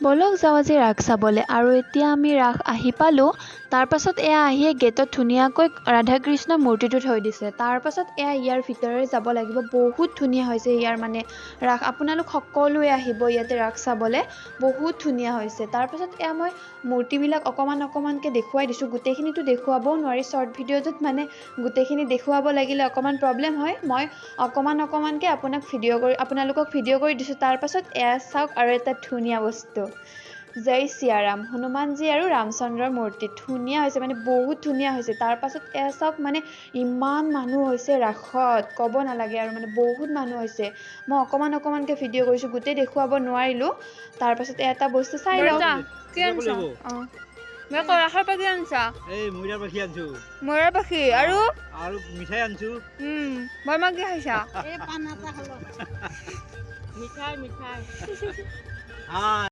বলক যাওঁ আজি ৰাস চাবলৈ আৰু এতিয়া আমি ৰাস আহি পালোঁ। তাৰপাছত এয়া আহিয়ে গেটত ধুনীয়াকৈ ৰাধা-কৃষ্ণ মূৰ্তিটো থৈ দিছে। তাৰপাছত এয়া ইয়াৰ ভিতৰে যাব লাগিব। বহুত ধুনীয়া হৈছে ইয়াৰ মানে ৰাস। আপোনালোক সকলোৱে আহিব ইয়াতে ৰাস চাবলৈ, বহুত ধুনীয়া হৈছে। তাৰপাছত এয়া মই মূৰ্তিবিলাক অকণমানকৈ দেখুৱাই দিছোঁ। গোটেইখিনিতো দেখুৱাবও নোৱাৰি, শ্বৰ্ট ভিডিঅ'টোত মানে গোটেইখিনি দেখুৱাব লাগিলে অকণমান প্ৰব্লেম হয়। মই অকণমানকৈ আপোনালোকক ভিডিঅ' কৰি দিছোঁ। তাৰপাছত এয়া চাওক আৰু এটা ধুনীয়া বস্তু, জয় সিয়াৰাম, হনুমানজী আৰু ৰামচন্দ্ৰৰ মূৰ্তি ধুনীয়া হৈছে, মানে বহুত ধুনীয়া হৈছে। তাৰপাছত এয়া চাওক, মানে ইমান মানুহ হৈছে ৰাসত, ক'ব নালাগে আৰু মানে বহুত মানুহ হৈছে। মই অকণমানকৈ ভিডিঅ' কৰিছোঁ, গোটেই দেখুৱাব নোৱাৰিলোঁ। তাৰপাছত এটা বস্তু চাই লওক। কি আনছা? মই ৰাসৰ পৰা কি আনছা? এই ময়দাৰ পাখি আনছো। ময়ূৰৰ পাখি আৰু মিঠাই আনছো। মই কি খাইছা? এই পান এটা খালো। মিঠাই আ